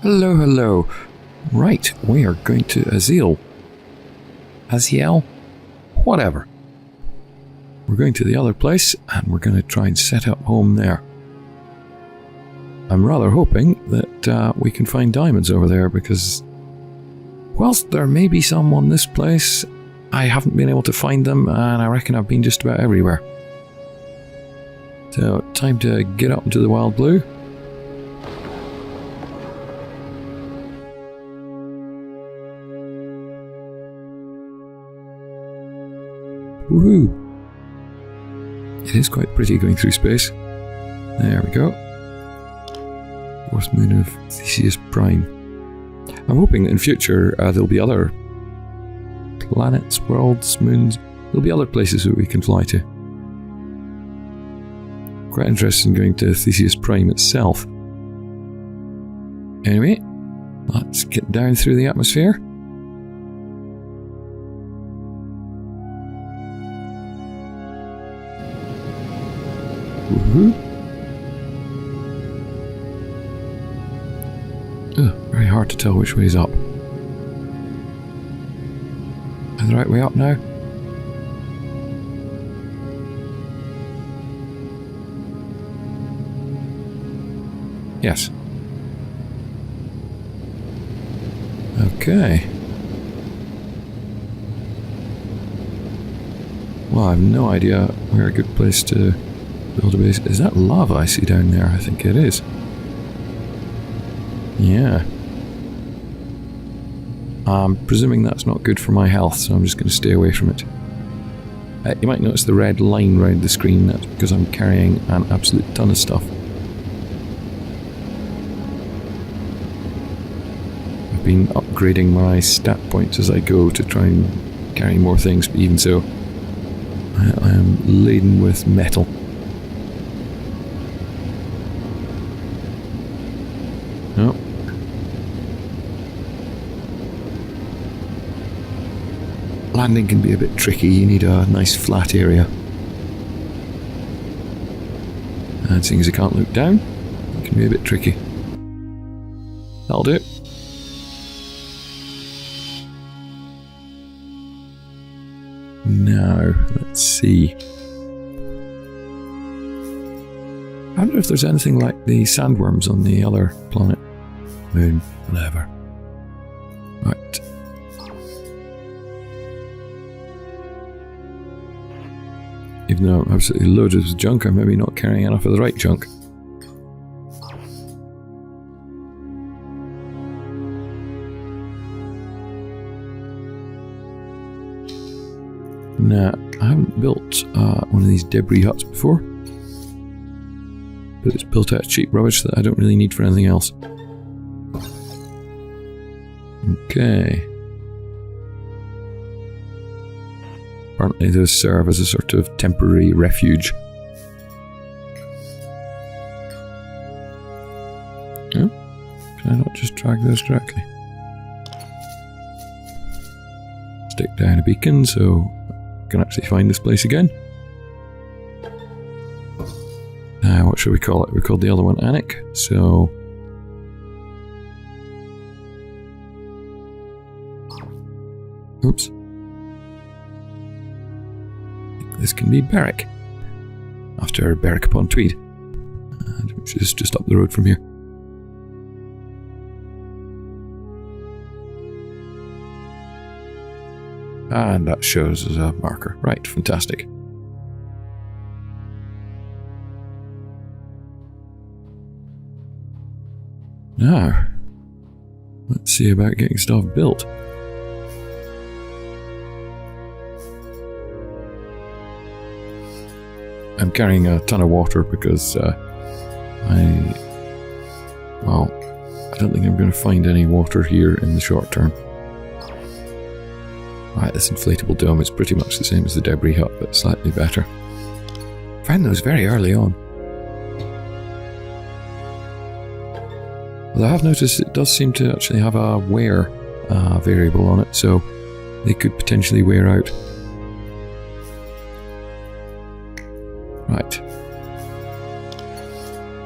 Hello, hello. Right, we are going to Aziel. Aziel? Whatever. We're going to the other place, and we're going to try and set up home there. I'm rather hoping that we can find diamonds over there, because whilst there may be some on this place, I haven't been able to find them, and I reckon I've been just about everywhere. So, time to get up into the wild blue. Woohoo! It is quite pretty going through space. There we go. Fourth moon of Theseus Prime. I'm hoping that in future there'll be other planets, worlds, moons. There'll be other places that we can fly to. Quite interested in going to Theseus Prime itself. Anyway, let's get down through the atmosphere. Woohoo! Very hard to tell which way is up. Is the right way up now? Yes. Okay. Well, I have no idea where a good place to build a base. Is that lava I see down there? I think it is. Yeah. I'm presuming that's not good for my health, so I'm just going to stay away from it. You might notice the red line around the screen. That's because I'm carrying an absolute ton of stuff. I've been upgrading my stat points as I go to try and carry more things, but even so, I am laden with metal. Oh. Landing can be a bit tricky. You need a nice flat area. And seeing as I can't look down, it can be a bit tricky. That'll do. Now, let's see. I wonder if there's anything like the sandworms on the other planet. Moon, whatever. Right. Even though I'm absolutely loaded with junk, I'm maybe not carrying enough of the right junk. Nah, I haven't built one of these debris huts before. But it's built out of cheap rubbish that I don't really need for anything else. Okay. Apparently those serve as a sort of temporary refuge. Oh, can I not just drag those directly? Stick down a beacon so I can actually find this place again. Now, what should we call it? We called the other one Anik, so... Oops. This can be Berwick, after Berwick upon Tweed, which is just up the road from here. And that shows as a marker. Right, fantastic. Now, let's see about getting stuff built. I'm carrying a ton of water because I don't think I'm going to find any water here in the short term. Right, this inflatable dome is pretty much the same as the debris hut, but slightly better. Found those very early on. Although I have noticed it does seem to actually have a wear variable on it, so they could potentially wear out. Right.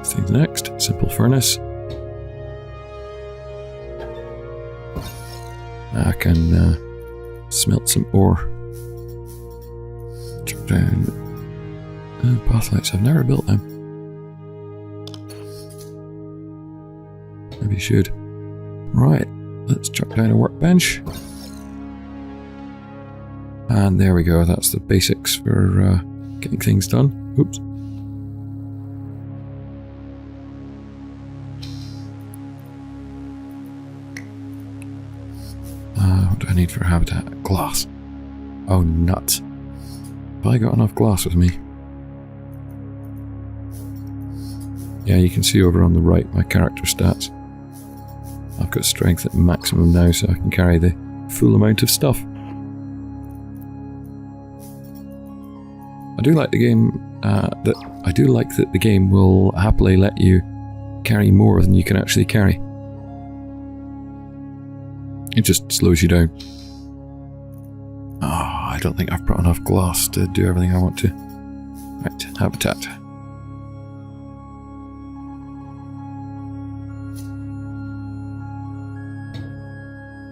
Things next. Simple furnace. I can smelt some ore. Chuck down path lights. I've never built them. Maybe should. Right, let's chuck down a workbench. And there we go, that's the basics for getting things done. Oops. What do I need for habitat? Glass. Oh, nuts. Have I got enough glass with me? Yeah, you can see over on the right my character stats. I've got strength at maximum now, so I can carry the full amount of stuff. I do like the game that the game will happily let you carry more than you can actually carry. It just slows you down. I don't think I've brought enough glass to do everything I want to. Right, habitat.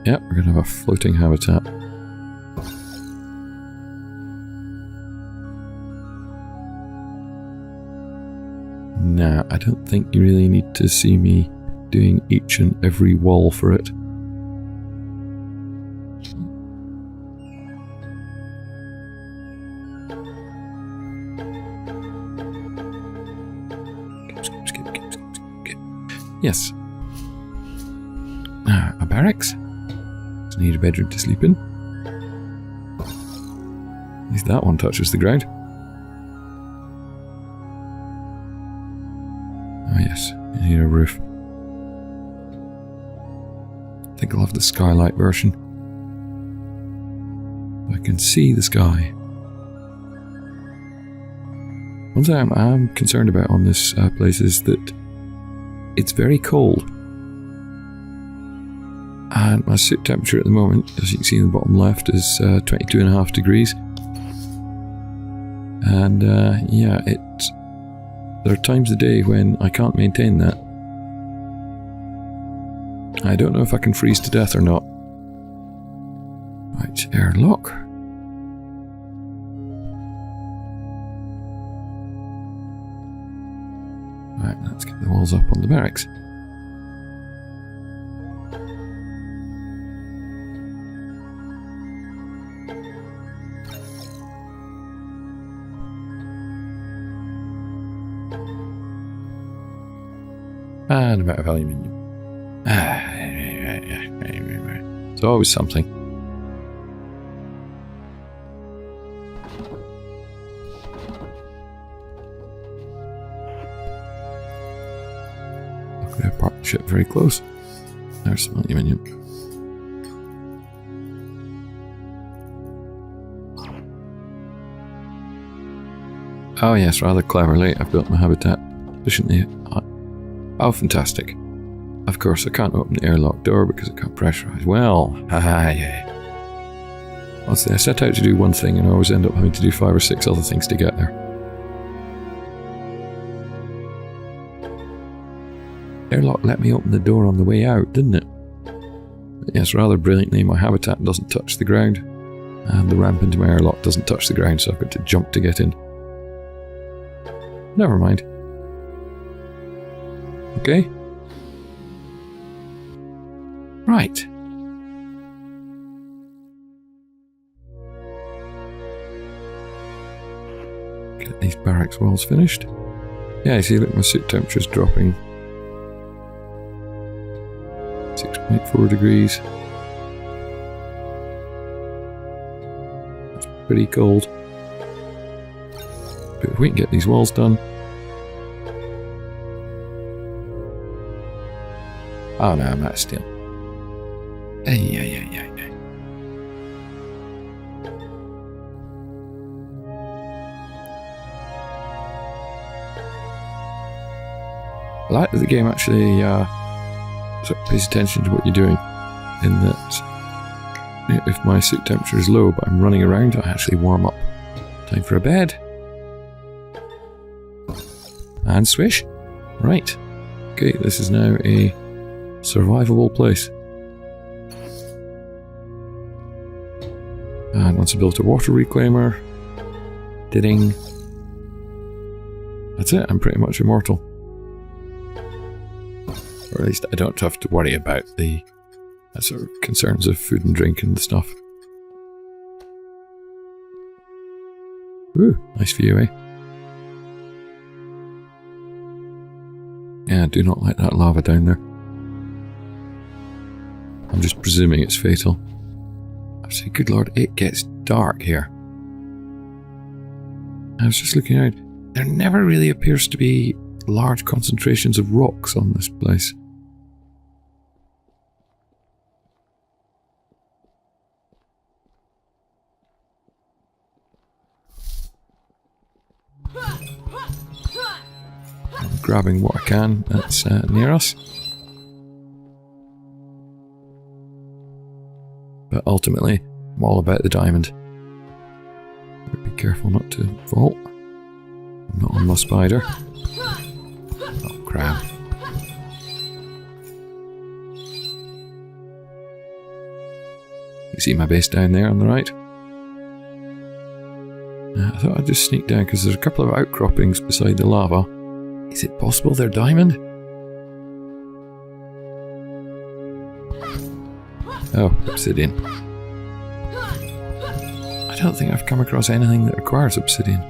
Yep, we're going to have a floating habitat. Nah, I don't think you really need to see me doing each and every wall for it. Skip. Yes. A barracks. Just need a bedroom to sleep in. At least that one touches the ground. Oh yes, you need a roof. I think I'll have the skylight version. I can see the sky. One thing I'm concerned about on this place is that it's very cold. And my suit temperature at the moment, as you can see in the bottom left, is 22.5 degrees. And yeah, there are times of the day when I can't maintain that. I don't know if I can freeze to death or not. Right, airlock. Right, let's get the walls up on the barracks. And a bit of aluminium. It's always something. Look at our partnership very close. There's some aluminium. Oh yes, rather cleverly I've built my habitat efficiently. Oh, fantastic. Of course, I can't open the airlock door because it can't pressurize. Well, yeah. Honestly, I set out to do one thing and I always end up having to do 5 or 6 other things to get there. Airlock let me open the door on the way out, didn't it? But yes, rather brilliantly, my habitat doesn't touch the ground, and the ramp into my airlock doesn't touch the ground, so I've got to jump to get in. Never mind. Okay. Right. Get these barracks walls finished. Yeah, you see, look, my suit temperature's dropping. 6.4 degrees. That's pretty cold. But if we can get these walls done. Oh no, I'm out of steel. Yeah. I like that the game actually sort of pays attention to what you're doing, in that if my suit temperature is low but I'm running around, I actually warm up. Time for a bed. And swish. Right. Okay, this is now a survivable place. And once I built a water reclaimer, ding. That's it, I'm pretty much immortal. Or at least I don't have to worry about the sort of concerns of food and drink and stuff. Ooh, nice view, eh? Yeah, I do not like that lava down there. I'm just presuming it's fatal. I say, good lord, it gets dark here. I was just looking out. There never really appears to be large concentrations of rocks on this place. I'm grabbing what I can that's near us. But ultimately, I'm all about the diamond. Be careful not to fall. I'm not on my spider. Oh, crap. You see my base down there on the right? I thought I'd just sneak down because there's a couple of outcroppings beside the lava. Is it possible they're diamond? Oh, obsidian. I don't think I've come across anything that requires obsidian.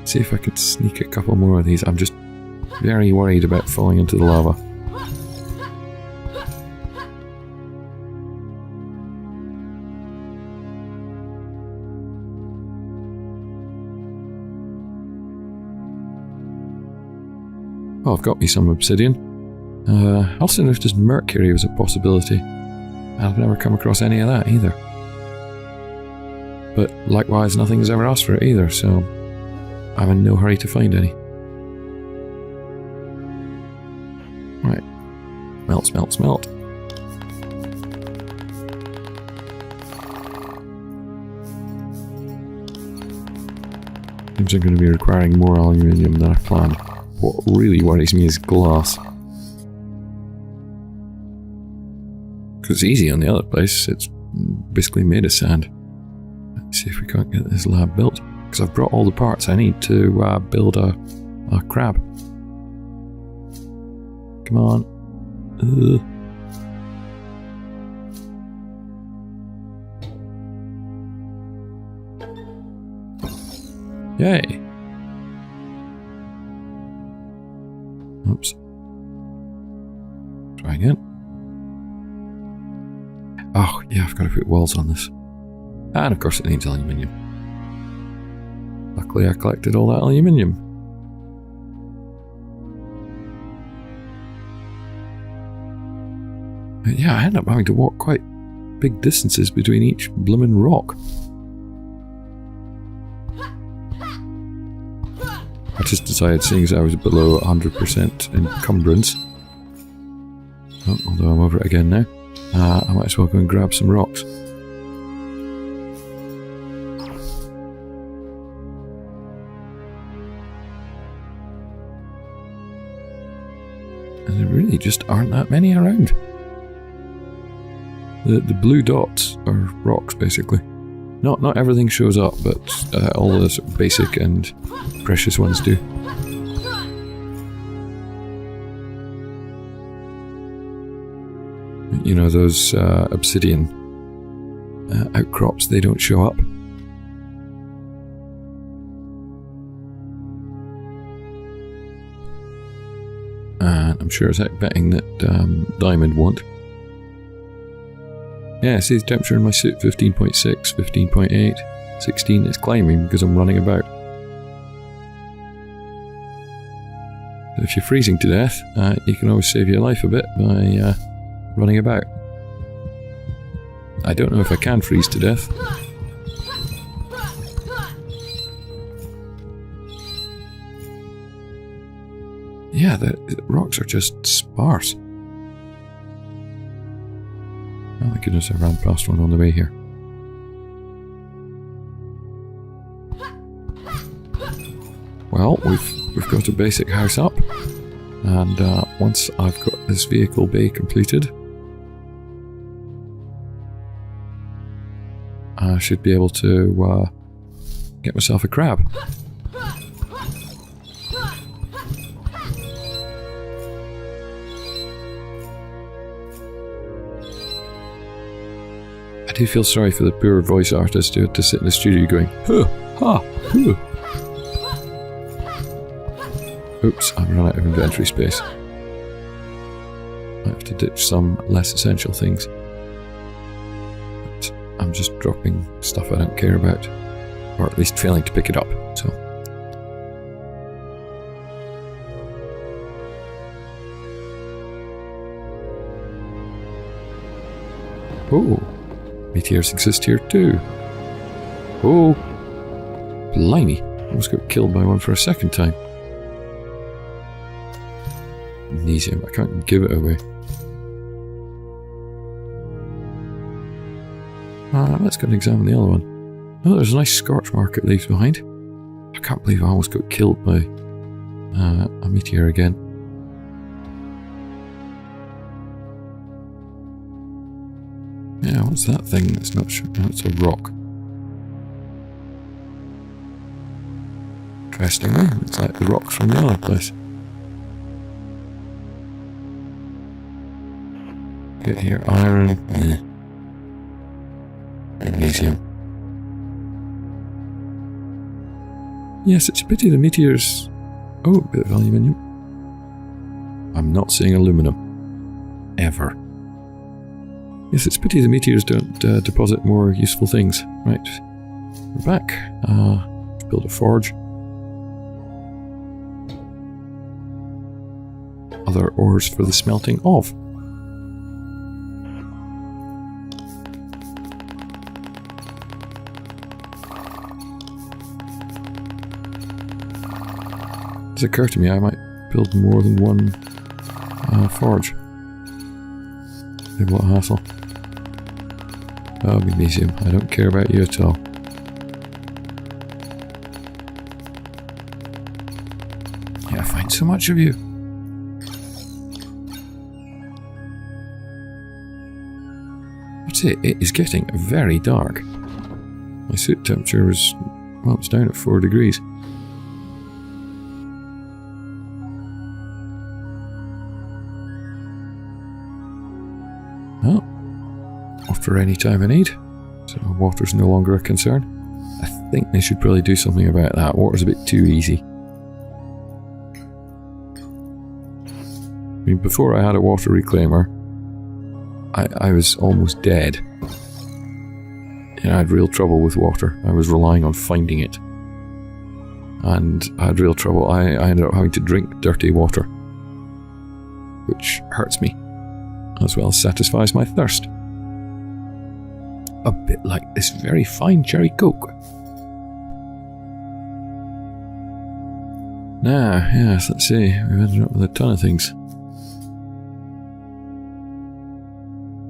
See if I could sneak a couple more of these. I'm just very worried about falling into the lava. Oh, I've got me some obsidian. I also noticed mercury was a possibility. I've never come across any of that either. But likewise, nothing has ever asked for it either, so I'm in no hurry to find any. Right. Melt, smelt, smelt. Seems I'm going to be requiring more aluminium than I planned. What really worries me is glass. Because it's easy on the other place, it's basically made of sand. Let's see if we can't get this lab built. Because I've brought all the parts I need to build a crab. Come on. Yay! Oops. Try again. Oh, yeah, I've got to put walls on this. And of course it needs aluminium. Luckily I collected all that aluminium. But yeah, I ended up having to walk quite big distances between each bloomin' rock. I just decided, seeing as I was below 100% encumbrance, although I'm over it again now, I might as well go and grab some rocks. And there really just aren't that many around. The blue dots are rocks, basically. Not everything shows up, but all the sort of basic and precious ones do. You know, those obsidian outcrops, they don't show up. And I'm sure as heck betting that diamond won't. Yeah, see the temperature in my suit, 15.6, 15.8, 16, it's climbing because I'm running about. But if you're freezing to death, you can always save your life a bit by running about. I don't know if I can freeze to death. Yeah, the rocks are just sparse. Oh my goodness, I ran past one on the way here. Well, we've got a basic house up, and once I've got this vehicle bay completed, I should be able to get myself a crab. I do feel sorry for the poor voice artist who had to sit in the studio going, huh, ha, huh. Oops, I've run out of inventory space. I have to ditch some less essential things. But I'm just dropping stuff I don't care about. Or at least failing to pick it up, so. Oh, meteors exist here too. Oh, blimey, almost got killed by one for a second time. Magnesium, I can't give it away. Let's go and examine the other one. Oh, there's a nice scorch mark it leaves behind. I can't believe I almost got killed by a meteor again. Yeah, what's that thing that's not sure? Oh, it's a rock. Interestingly, it's like the rocks from the other place. Get here, iron. Magnesium. Yes, it's a pity the meteors... Oh, a bit of aluminium. I'm not seeing aluminum. Ever. Yes, it's a pity the meteors don't deposit more useful things. Right. We're back. Let's build a forge. Other ores for the smelting of. It's occurred to me I might build more than one forge. Maybe what a hassle. Oh, magnesium. I don't care about you at all. Yeah, I find so much of you. That's it. It is getting very dark. My suit temperature is, well, it's down at 4 degrees. Well, after any time I need, so water's no longer a concern. I think they should probably do something about that. Water's a bit too easy. I mean, before I had a water reclaimer, I was almost dead. And I had real trouble with water. I was relying on finding it. And I had real trouble. I ended up having to drink dirty water, which hurts me, as well as satisfies my thirst. A bit like this very fine cherry coke. Now, yes, let's see. We've ended up with a ton of things.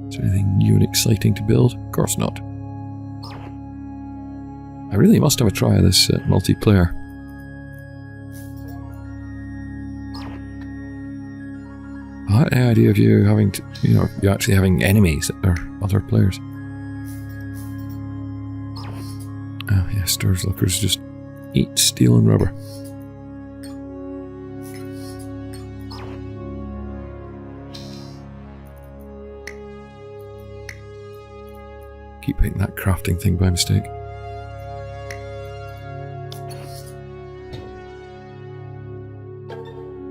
Is there anything new and exciting to build? Of course not. I really must have a try of this multiplayer. I like the idea of you having to, you actually having enemies that are other players. Oh yeah, Sturge Lookers just eat steel and rubber. Keep hitting that crafting thing by mistake.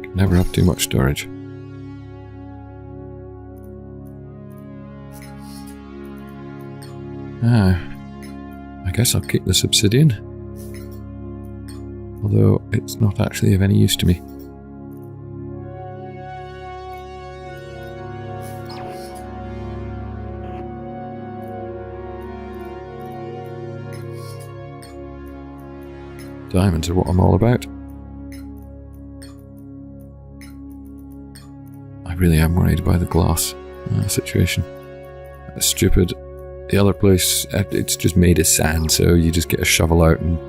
Could never have too much storage. I guess I'll keep this obsidian, although it's not actually of any use to me. Diamonds are what I'm all about. I really am worried by the glass situation. That's stupid. The other place, it's just made of sand, so you just get a shovel out and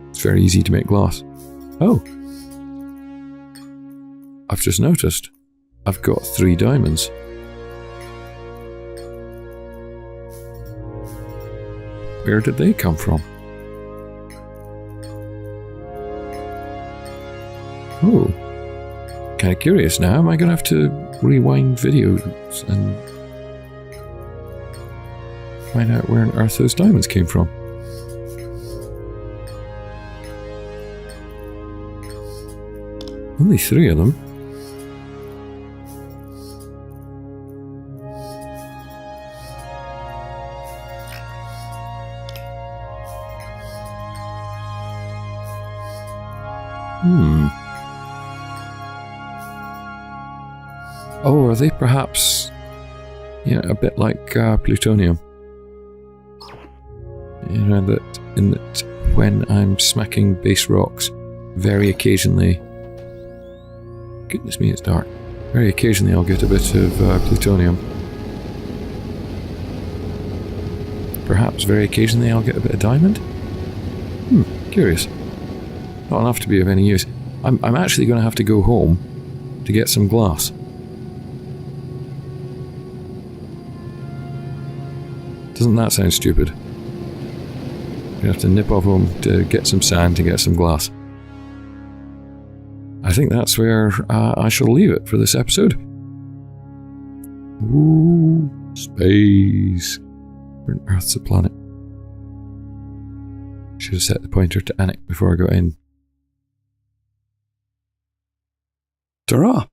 it's very easy to make glass. Oh! I've just noticed. I've got 3 diamonds. where did they come from? Oh, kind of curious now. Am I going to have to rewind videos and find out where on earth those diamonds came from? Only 3 of them. Oh, are they perhaps, a bit like plutonium? That when I'm smacking base rocks, very occasionally, goodness me, it's dark. Very occasionally I'll get a bit of plutonium. Perhaps very occasionally I'll get a bit of diamond? Curious. Not enough to be of any use. I'm actually going to have to go home to get some glass. Doesn't that sound stupid? You have to nip off home to get some sand to get some glass. I think that's where I shall leave it for this episode. Ooh, space. Where on earth's the planet? Should have set the pointer to Anik before I got in. Ta-ra!